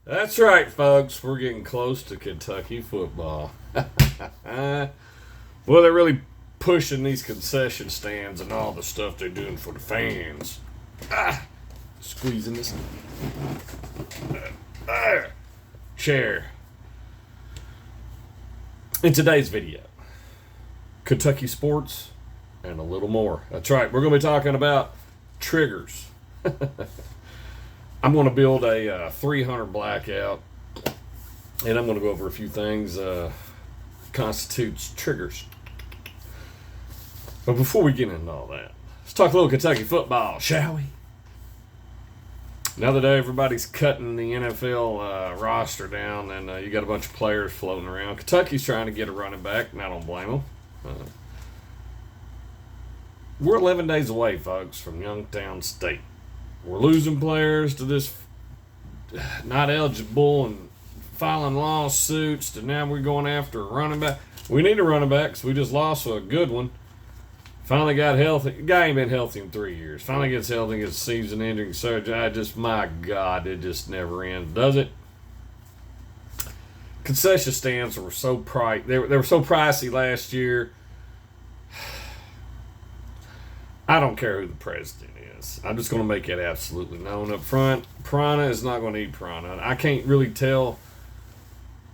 That's right, folks. We're getting close to Kentucky football. Well, they're really pushing these concession stands and all the stuff they're doing for the fans. Squeezing this chair. In today's video, Kentucky sports and a little more. That's right. We're going to be talking about triggers. I'm going to build a 300 blackout, and I'm going to go over a few things constitutes triggers. But before we get into all that, let's talk a little Kentucky football, shall we? Now that everybody's cutting the NFL roster down, and you got a bunch of players floating around, Kentucky's trying to get a running back, and I don't blame them. We're 11 days away, folks, from Youngstown State. We're losing players to this not eligible and filing lawsuits to now we're going after a running back. We need a running back because we just lost a good one. Finally got healthy. The guy ain't been healthy in 3 years. Finally gets healthy, gets season-ending surgery. My God, it just never ends, does it? Concession stands were so they were so pricey last year. I don't care who the president is. I'm just going to make it absolutely known up front. Piranha is not going to eat piranha. I can't really tell.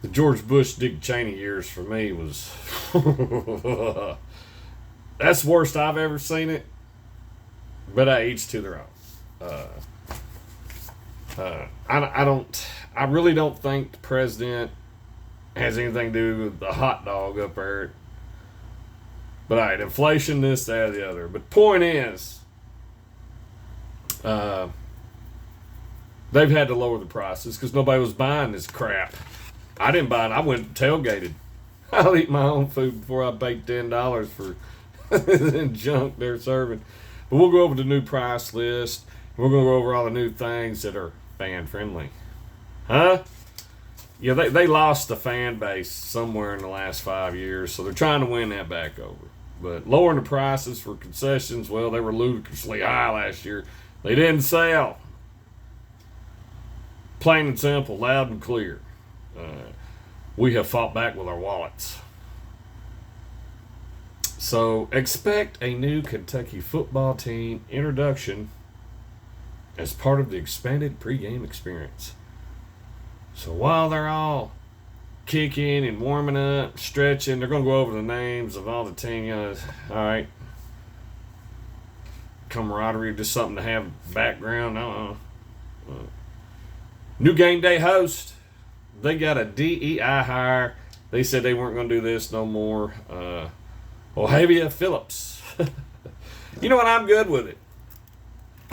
The George Bush, Dick Cheney years for me was that's the worst I've ever seen it. But each to their own. I really don't think the president has anything to do with the hot dog up there. But all right, inflation, this, that, the other. But point is, they've had to lower the prices because nobody was buying this crap. I didn't buy it. I went tailgated. I'll eat my own food before I pay $10 for the junk they're serving. But we'll go over the new price list. We're going to go over all the new things that are fan-friendly. Huh? Yeah, they lost the fan base somewhere in the last 5 years, so they're trying to win that back over. But lowering the prices for concessions, well, they were ludicrously high last year. They didn't sell. Plain and simple, loud and clear. We have fought back with our wallets. So expect a new Kentucky football team introduction as part of the expanded pregame experience. So while they're all kicking and warming up, stretching, they're going to go over the names of all the teams. All right. Camaraderie, just something to have background. New game day host. They got a DEI hire. They said they weren't going to do this no more. Ohavia Phillips. You know what? I'm good with it.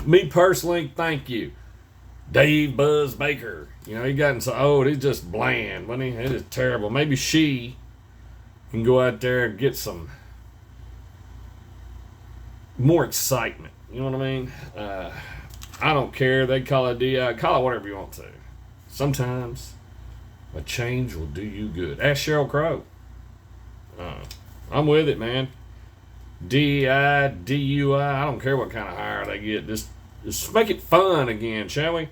Me personally, thank you. Dave Buzz Baker. You know, he gotten so old, he's just bland, wasn't he? It is terrible. Maybe she can go out there and get some more excitement. You know what I mean? I don't care. They call it DI. Call it whatever you want to. Sometimes a change will do you good. Ask Sheryl Crow. I'm with it, man. DEI, DUI, I don't care what kind of hire they get. Just make it fun again, shall we?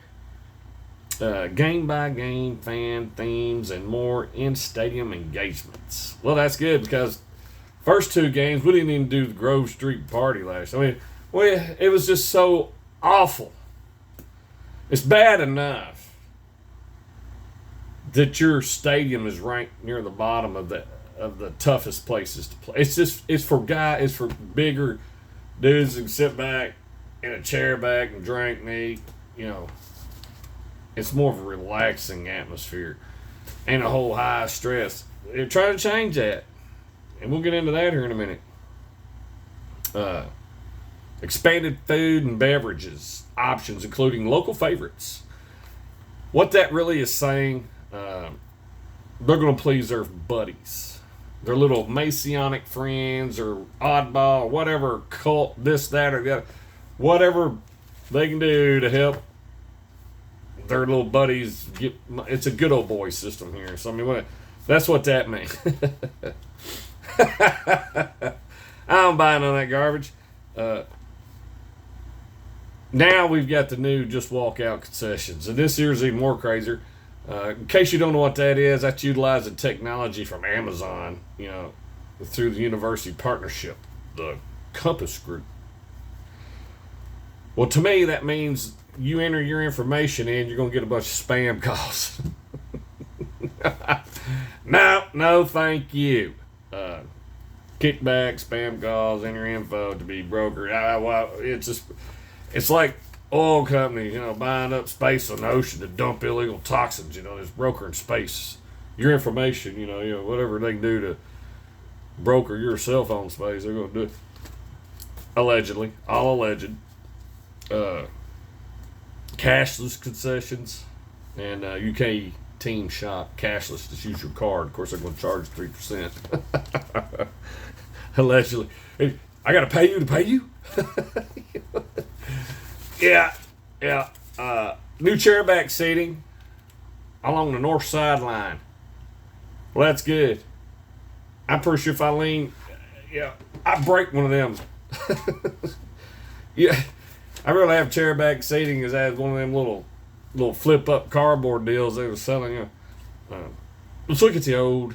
Game by game fan themes and more in-stadium engagements. Well, that's good because first two games, we didn't even do the Grove Street party last. It was just so awful. It's bad enough that your stadium is ranked near the bottom of the toughest places to play. It's for bigger dudes who can sit back in a chair back and drink and eat. You know, it's more of a relaxing atmosphere and a whole high stress. They're trying to change that, and we'll get into that here in a minute. Expanded food and beverages options, including local favorites. What that really is saying, they're going to please their buddies, their little Masonic friends or oddball, or whatever cult, this, that, or the other. Whatever they can do to help their little buddies get. It's a good old boy system here. So, I mean, that's what that means. I'm buying on that garbage. Now we've got the new just walk out concessions. And this year's even more crazier. In case you don't know what that is, that's utilizing technology from Amazon, through the university partnership, the Compass Group. Well, to me, that means you enter your information in, you're going to get a bunch of spam calls. No, thank you. Kickback, spam calls, enter info to be brokered. It's like oil companies, buying up space on the ocean to dump illegal toxins. There's broker in space. Your information, whatever they can do to broker your cell phone space, they're going to do it. Allegedly, all alleged. Cashless concessions and UK team shop cashless. Just use your card. Of course, they're going to charge 3%. Allegedly, hey, I got to pay you. Yeah. New chairback seating along the north sideline. Well, that's good. I'm pretty sure if I lean, I break one of them. Yeah, I really have chairback seating as I had one of them little flip up cardboard deals they were selling. Let's look at the old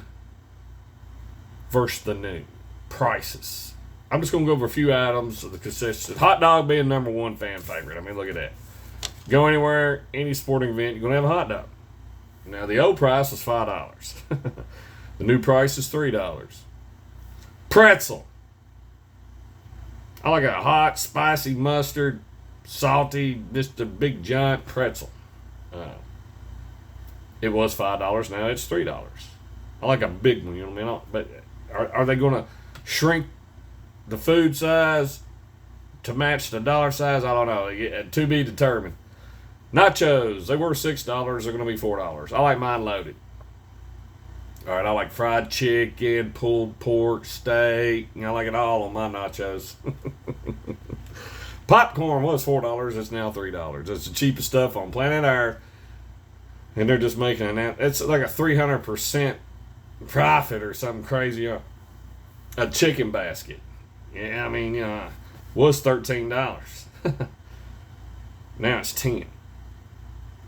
versus the new prices. I'm just gonna go over a few items of the concessions. Hot dog being number one fan favorite. I mean, look at that. Go anywhere, any sporting event, you're gonna have a hot dog. Now the old price was $5. The new price is $3. Pretzel. I like a hot, spicy mustard, salty, just a big giant pretzel. It was $5. Now it's $3. I like a big one. You know what I mean? But are they going to shrink the food size to match the dollar size? I don't know. To be determined. Nachos. They were $6. They're going to be $4. I like mine loaded. All right, I like fried chicken, pulled pork, steak. I like it all on my nachos. Popcorn was $4. It's now $3. It's the cheapest stuff on planet Earth. And they're just making it's like a 300% profit or something crazy. A chicken basket. Yeah, I mean, was $13. Now it's $10.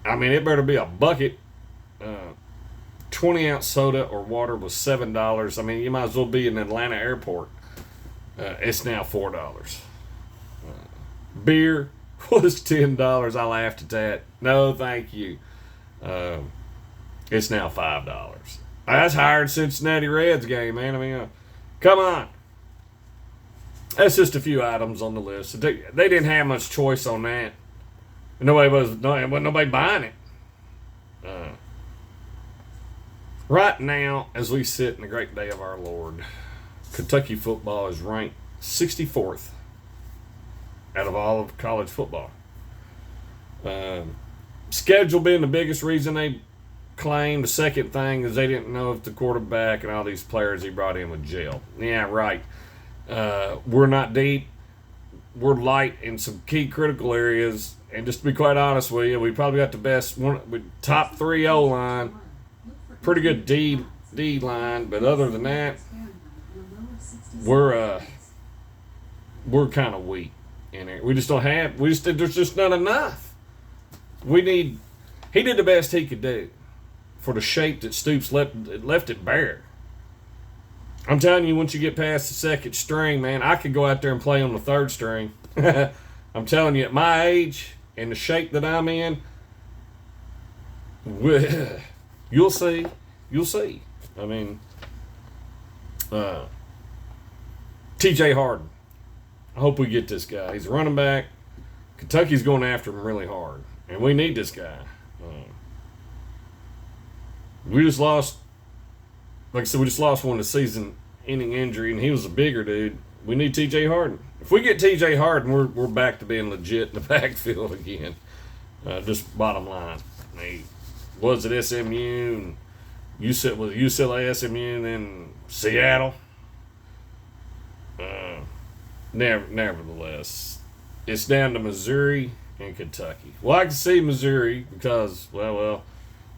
I mean, it better be a bucket. 20-ounce soda or water was $7. I mean, you might as well be in Atlanta airport. It's now $4. Beer was $10. I laughed at that. No, thank you. It's now $5. That's higher than Cincinnati Reds game, man. I mean, come on. That's just a few items on the list. They didn't have much choice on that. Wasn't nobody buying it. Right now, as we sit in the great day of our Lord, Kentucky football is ranked 64th out of all of college football. Schedule being the biggest reason they claimed. The second thing is they didn't know if the quarterback and all these players he brought in would gel. Yeah, right. We're not deep. We're light in some key critical areas. And just to be quite honest with you, we probably got the best top 3 O-line. Pretty good D line, but other than that, we're kind of weak in there. We just don't have. There's just not enough. He did the best he could do for the shape that Stoops left it bare. I'm telling you, once you get past the second string, man, I could go out there and play on the third string. I'm telling you, at my age and the shape that I'm in, you'll see. I mean, TJ Harden. I hope we get this guy. He's a running back. Kentucky's going after him really hard. And we need this guy. We just lost, like I said, one of the season-ending injury, and he was a bigger dude. We need TJ Harden. If we get TJ Harden, we're back to being legit in the backfield again. Just bottom line. He was at SMU, and UCLA, SMU, and then Seattle. Nevertheless, it's down to Missouri and Kentucky. Well, I can see Missouri because, well,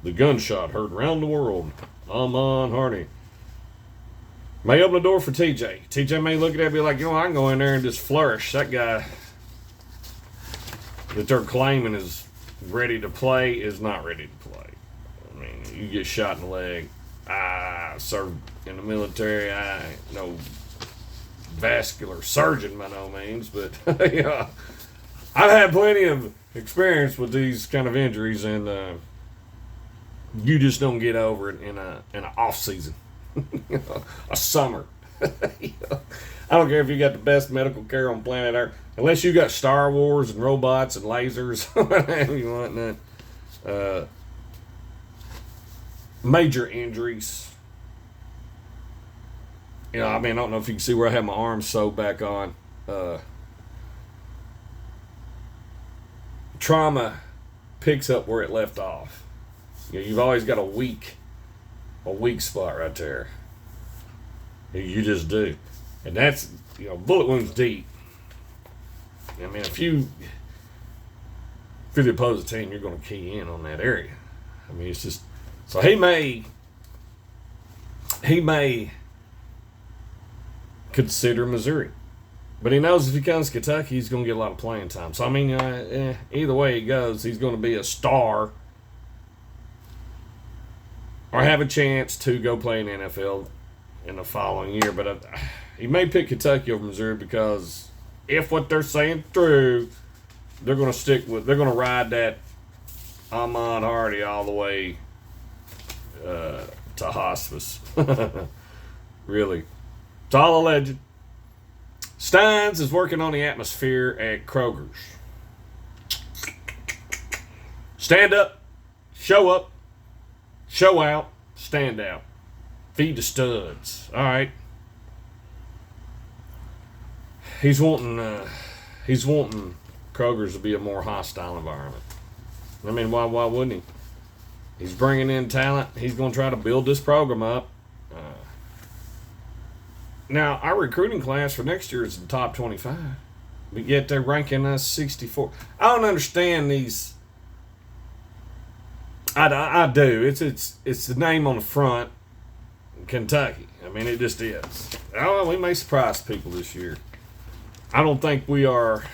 the gunshot heard around the world. Amon Hardy may open the door for TJ. TJ may look at that and be like, I can go in there and just flourish. That guy that they're claiming is ready to play is not ready to play. I mean, you get shot in the leg. I served in the military. I ain't no vascular surgeon by no means, but yeah, I've had plenty of experience with these kind of injuries, and you just don't get over it in an off season, a summer. I don't care if you got the best medical care on planet Earth, unless you got Star Wars and robots and lasers, whatever you want. Major injuries. I mean, I don't know if you can see where I have my arms sewed back on. Trauma picks up where it left off. You've always got a weak spot right there. You just do. And that's, bullet wounds deep. I mean, if you're the opposing team, you're going to key in on that area. I mean, it's just, so he may consider Missouri. But he knows if he comes to Kentucky, he's going to get a lot of playing time. So, I mean, either way he goes, he's going to be a star or have a chance to go play in the NFL in the following year. But he may pick Kentucky over Missouri because if what they're saying true, they're going to ride that Ahmad Hardy all the way to hospice. Really. It's all alleged. Steins is working on the atmosphere at Kroger's. Stand up, show out, stand out. Feed the studs. All right. He's wanting Kroger's to be a more hostile environment. I mean, why wouldn't he? He's bringing in talent. He's going to try to build this program up. Now, our recruiting class for next year is the top 25, but yet they're ranking us 64. I don't understand these. I do. It's the name on the front, Kentucky. I mean, it just is. Oh, we may surprise people this year. I don't think we are.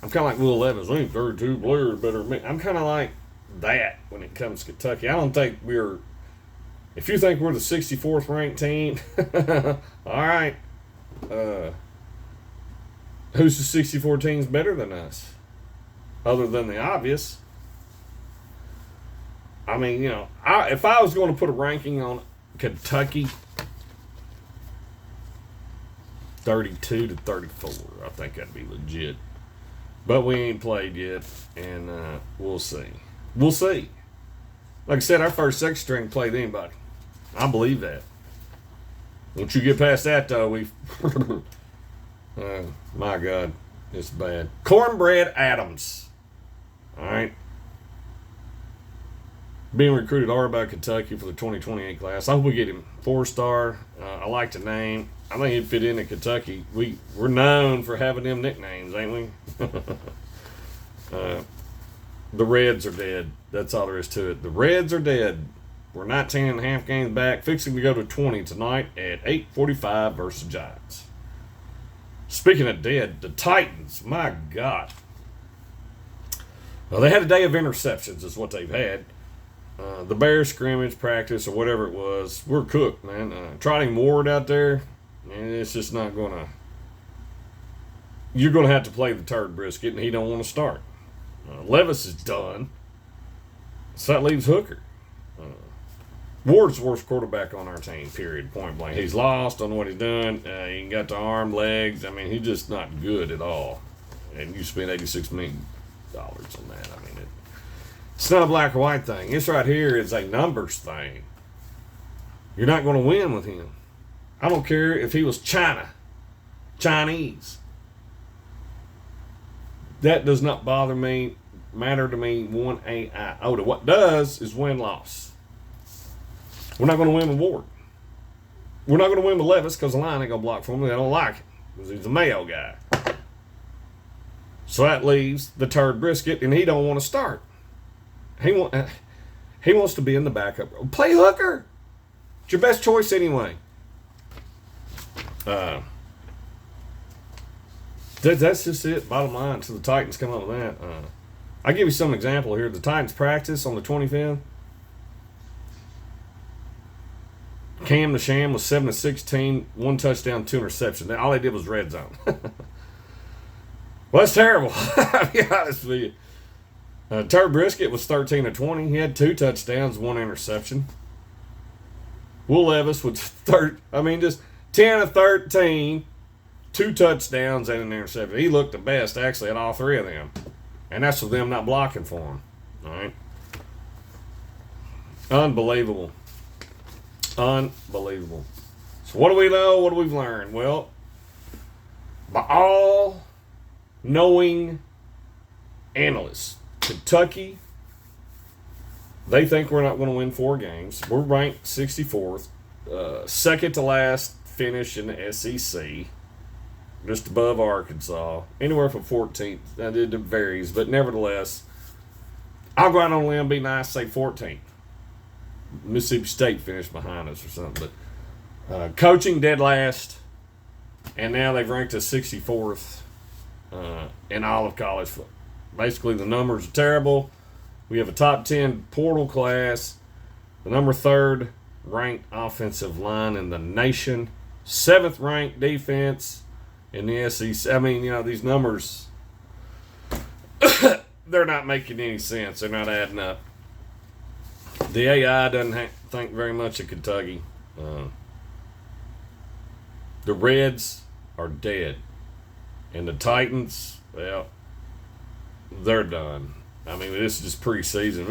I'm kind of like Will Evans. We ain't 32 players better than me. I'm kind of like that when it comes to Kentucky. I don't think we're. If you think we're the 64th ranked team, all right. Who's the 64 teams better than us? Other than the obvious. I mean, if I was going to put a ranking on Kentucky, 32 to 34, I think that'd be legit. But we ain't played yet, and we'll see. We'll see. Like I said, our first second string played anybody. I believe that. Once you get past that, though, my God, it's bad. Cornbread Adams. All right. Being recruited hard by Kentucky for the 2028 class. I hope we get him 4-star. I like the name. I think he'd fit into Kentucky. We're known for having them nicknames, ain't we? The Reds are dead. That's all there is to it. The Reds are dead. We're 19 and a half games back, fixing to go to 20 tonight at 8:45 versus the Giants. Speaking of dead, the Titans, my God. Well, they had a day of interceptions is what they've had. The Bears scrimmage practice or whatever it was, we're cooked, man. Trotting Ward out there, man, it's just not going to. You're going to have to play the turd brisket, and he don't want to start. Levis is done. So that leaves Hooker. Ward's the worst quarterback on our team, period, point blank. He's lost, don't know what he's doing. He ain't got the arm, legs. I mean, he's just not good at all. And you spend $86 million on that. I mean, it's not a black or white thing. This right here is a numbers thing. You're not going to win with him. I don't care if he was Chinese. That does not matter to me one iota. What does is win-loss. We're not going to win with Ward. We're not going to win with Levis because the line ain't going to block for him. They don't like him because he's a Mayo guy. So that leaves the turd brisket, and he don't want to start. He wants to be in the backup. Play Hooker. It's your best choice anyway. That's just it. Bottom line. So the Titans come up with that. I'll give you some example here. The Titans practice on the 25th. Cam the Sham was 7 of 16, 1 touchdown, 2 interceptions. All they did was red zone. Well, that's terrible. I'll be honest with you. Tur Brisket was 13 of 20. He had 2 touchdowns, 1 interception. Will Levis was just 10 of 13, 2 touchdowns and an interception. He looked the best, actually, at all 3 of them. And that's with them not blocking for him. All right. Unbelievable. Unbelievable. So what do we know? What do we learn? Well, by all knowing analysts, Kentucky, they think we're not going to win 4 games. We're ranked 64th, second to last finish in the SEC, just above Arkansas, anywhere from 14th. It varies, but nevertheless, I'll go out on a limb, be nice, say 14th. Mississippi State finished behind us or something, but coaching dead last, and now they've ranked us 64th in all of college football. Basically, the numbers are terrible. We have a top 10 portal class, the number 3rd ranked offensive line in the nation, 7th ranked defense in the SEC. I mean, these numbers, they're not making any sense. They're not adding up. The AI doesn't think very much of Kentucky. The Reds are dead. And the Titans, well, they're done. I mean, this is just preseason.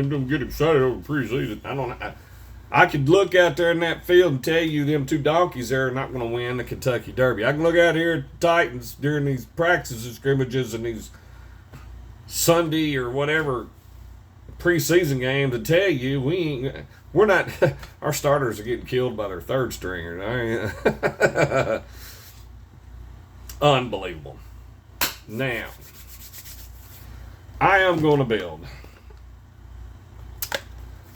Don't get excited over preseason. I could look out there in that field and tell you them 2 donkeys there are not going to win the Kentucky Derby. I can look out here at the Titans during these practices and scrimmages and these Sunday or whatever preseason games to tell you we're not. Our starters are getting killed by their 3rd stringers. Unbelievable. Now, I am going to build.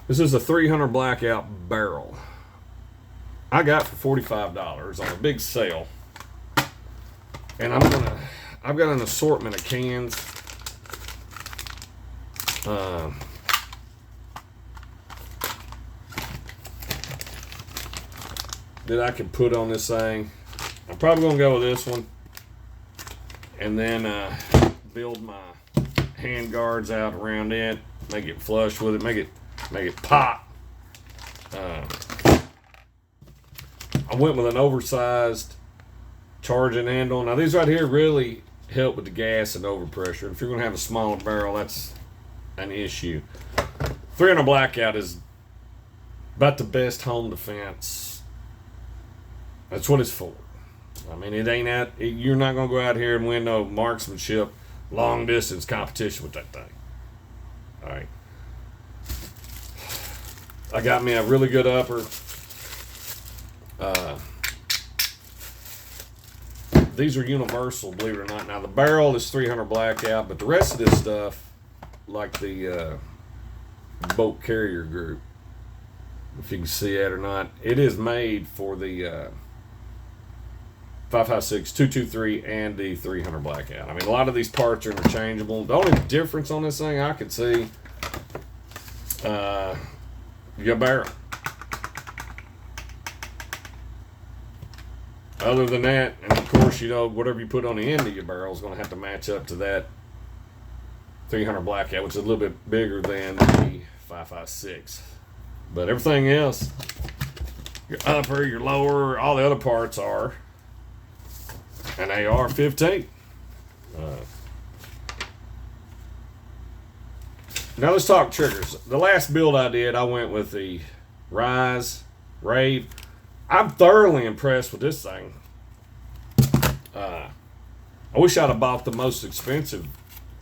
This is a 300 blackout barrel. I got for $45 on a big sale, and I've got an assortment of cans. That I can put on this thing. I'm probably gonna go with this one, and then build my hand guards out around it, make it flush with it, make it pop. I went with an oversized charging handle. Now these right here really help with the gas and overpressure. If you're gonna have a smaller barrel, that's an issue. 300 blackout is about the best home defense. That's what it's for. I mean, it ain't out. You're not gonna go out here and win no marksmanship, long distance competition with that thing. All right. I got me a really good upper. These are universal, believe it or not. Now the barrel is 300 blackout, but the rest of this stuff, like the boat carrier group, if you can see that or not, it is made for the 5.56, 223, and the 300 blackout. I mean, a lot of these parts are interchangeable. The only difference on this thing I could see, you got barrel. Other than that, and of course, whatever you put on the end of your barrel is going to have to match up to that 300 blackout, which is a little bit bigger than the 5.56. But everything else, your upper, your lower, all the other parts are an AR-15. Now let's talk triggers. The last build I did, I went with the Rise Rave. I'm thoroughly impressed with this thing. I wish I'd have bought the most expensive.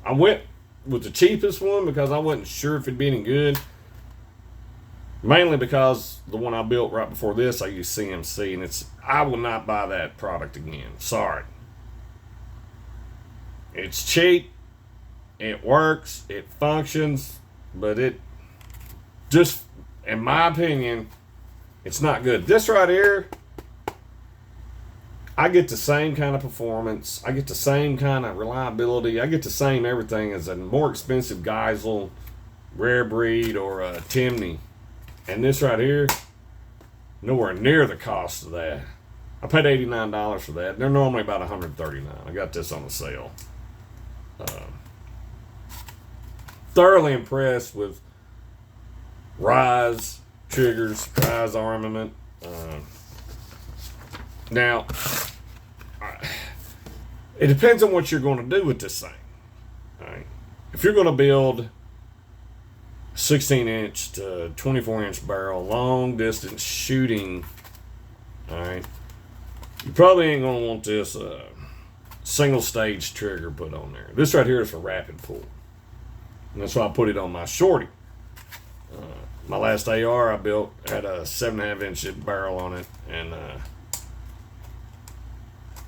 I went with the cheapest one because I wasn't sure if it'd be any good. Mainly because the one I built right before this, I used CMC, and I will not buy that product again. Sorry. It's cheap, it works, it functions, but it just, in my opinion, it's not good. This right here, I get the same kind of performance, I get the same kind of reliability, I get the same everything as a more expensive Geisel, Rare Breed, or a Timney. And this right here, nowhere near the cost of that. I paid $89 for that. They're normally about $139. I got this on a sale. Thoroughly impressed with Rise triggers, Rise armament. Now, it depends on what you're going to do with this thing. All right. If you're going to build 16-inch to 24-inch barrel, long distance shooting, all right, you probably ain't going to want this single stage trigger put on there. This right here is for rapid pull. And that's why I put it on my shorty. My last AR I built had a 7.5 inch barrel on it, and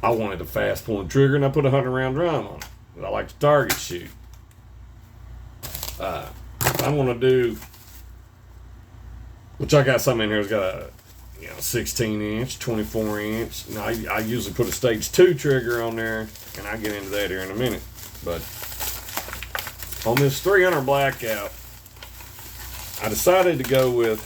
I wanted a fast pulling trigger, and I put a 100 round drum on it. I like to target shoot. I'm gonna do, which I got some in here. It's got a 16 inch, 24 inch. Now I usually put a stage 2 trigger on there, and I get into that here in a minute. But on this 300 blackout, I decided to go with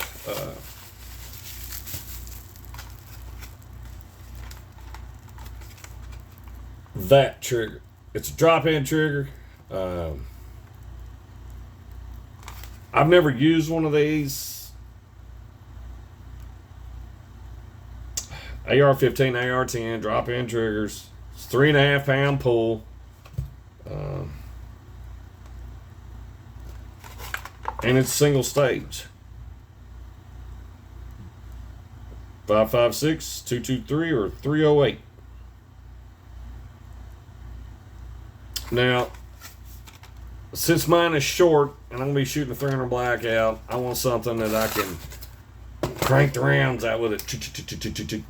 that trigger. It's a drop-in trigger. I've never used one of these. AR-15, AR-10 drop-in triggers. It's 3.5 pound pull. And it's single stage. 5.56, 223, or 308. Now, since mine is short and I'm gonna be shooting a 300 blackout, I want something that I can crank the rounds out with it.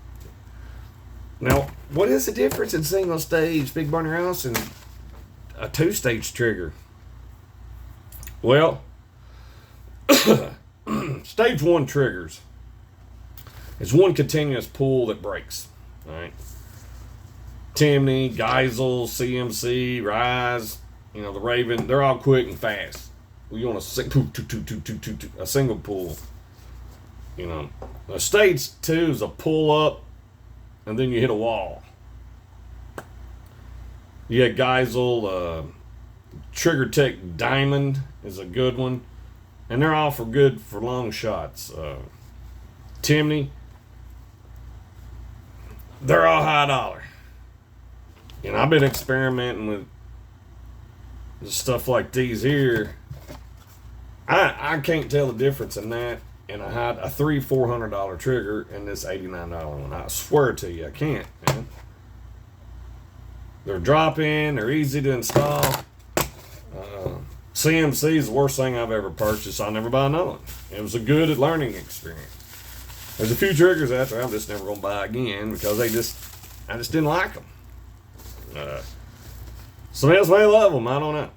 Now, what is the difference in single stage Big Barney Rouse and a 2-stage trigger? Well, stage 1 triggers is one continuous pull that breaks. All right. Timney, Geisel, CMC, Rise, the Raven, they're all quick and fast. You want a single pull. A stage 2 is a pull up and then you hit a wall. You got Geisel, Trigger Tech Diamond is a good one. And they're all good for long shots. Timney, they're all high dollar. I've been experimenting with stuff like these here. I can't tell the difference in that and a $300-400 trigger and this $89 one. I swear to you, I can't, man. They're drop-in. They're easy to install. CMC is the worst thing I've ever purchased. I'll never buy another one. It was a good learning experience. There's a few triggers out there I'm just never going to buy again because I just didn't like them. Somebody else may love them. I don't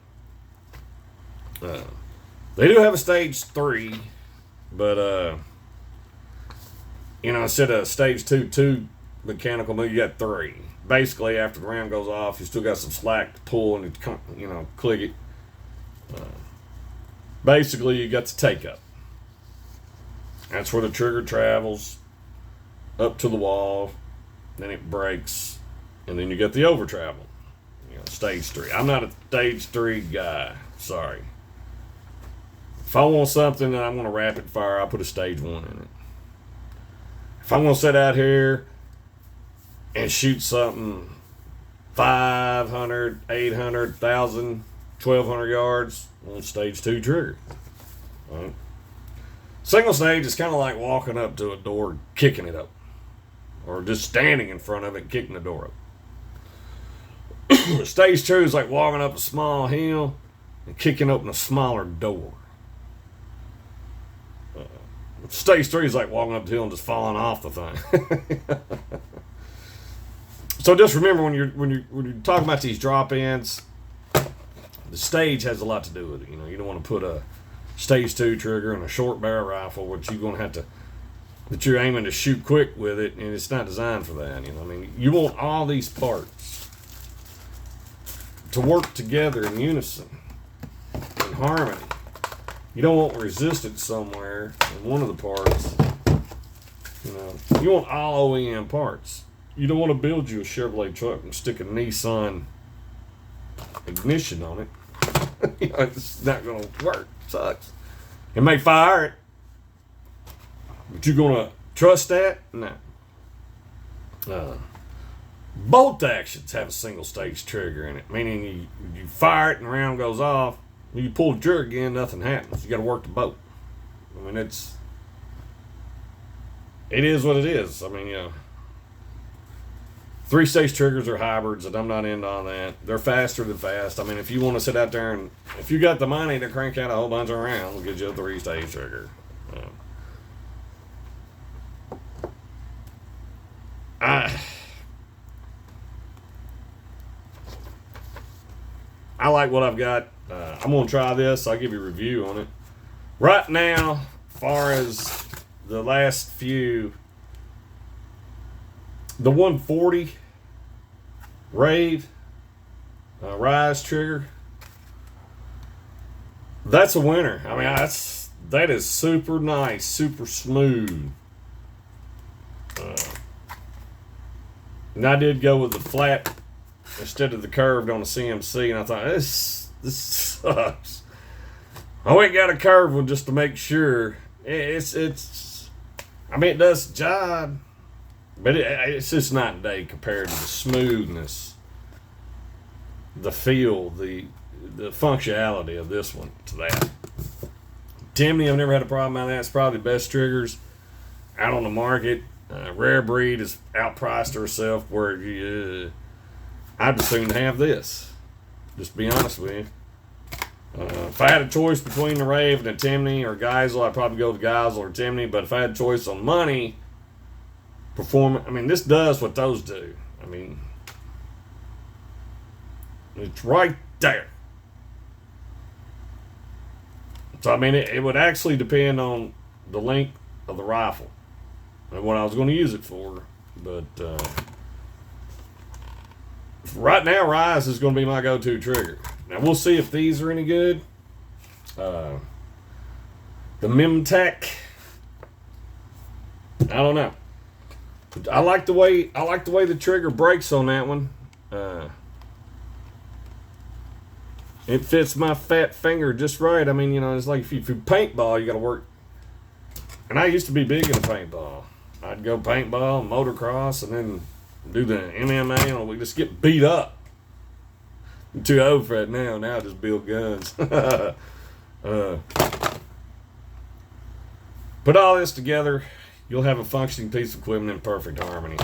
know. They do have a stage 3, but instead of stage 2 mechanical move, you got 3. Basically, after the round goes off, you still got some slack to pull and click it. Basically, you got the take up. That's where the trigger travels up to the wall, then it breaks, and then you get the over travel. Stage 3. I'm not a stage 3 guy. Sorry. If I want something that I'm going to rapid fire, I put a stage 1 in it. If I'm going to sit out here and shoot something 500, 800, 1,000, 1,200 yards on stage 2 trigger. Right. Single stage is kind of like walking up to a door, kicking it up, or just standing in front of it, and kicking the door up. Stage 2 is like walking up a small hill and kicking open a smaller door. Stage 3 is like walking up the hill and just falling off the thing. So just remember when you're talking about these drop-ins, the stage has a lot to do with it. You don't want to put a stage 2 trigger in a short barrel rifle, which you're going to have to, that you're aiming to shoot quick with it, and it's not designed for that. You want all these parts to work together in unison, in harmony. You don't want resistance somewhere in one of the parts You know, you want all OEM parts. You don't want to build you a Chevrolet truck and stick a Nissan ignition on it. You know, it's not going to work. It sucks. It may fire it, but you're going to trust that? No. Bolt actions have a single stage trigger in it, meaning you fire it and the round goes off. When you pull the trigger again, nothing happens. You got to work the boat. I mean, it is what it is. I mean, you know, 3-stage triggers are hybrids, and I'm not into all that. They're faster than fast. I mean, if you want to sit out there and if you got the money to crank out a whole bunch of rounds, we'll get you a 3-stage trigger. I like what I've got. I'm going to try this. I'll give you a review on it. Right now, as far as the last few, the 140 Rave Rise trigger, that's a winner. I mean, that is super nice, super smooth. And I did go with the flat instead of the curved on the CMC, and I thought, this sucks. I went and got a curved one just to make sure. I mean, it does the job, but it's just night and day compared to the smoothness, the feel, the functionality of this one to that. Timney, I've never had a problem with that. It's probably the best triggers out on the market. Rare Breed has outpriced herself where I'd as soon have this. Just to be honest with you. If I had a choice between the Rave and the Timney or Geisel, I'd probably go with Geisel or Timney. But if I had a choice on money, performance, I mean, this does what those do. I mean, it's right there. So, I mean, it would actually depend on the length of the rifle and what I was going to use it for. But right now, Rise is going to be my go-to trigger. Now, we'll see if these are any good. The Mimtech, I don't know. I like the way the trigger breaks on that one. It fits my fat finger just right. I mean, you know, it's like if you paintball, you got to work. And I used to be big in paintball. I'd go paintball, motocross, and then do the MMA, and we just get beat up. I'm too old for it now. Now I just build guns. Put all this together, you'll have a functioning piece of equipment in perfect harmony.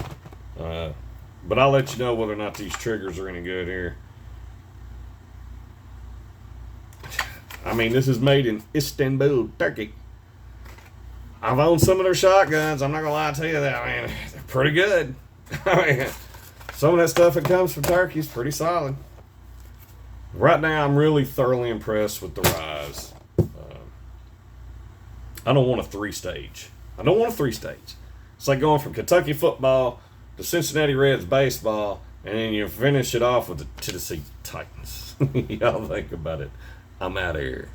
But I'll let you know whether or not these triggers are any good here. I mean, this is made in Istanbul, Turkey. I've owned some of their shotguns. I'm not gonna lie to you that, man, they're pretty good. I mean, some of that stuff that comes from Turkey is pretty solid. Right now, I'm really thoroughly impressed with the Rise. I don't want a 3-stage. It's like going from Kentucky football to Cincinnati Reds baseball, and then you finish it off with the Tennessee Titans. Y'all think about it. I'm out of here.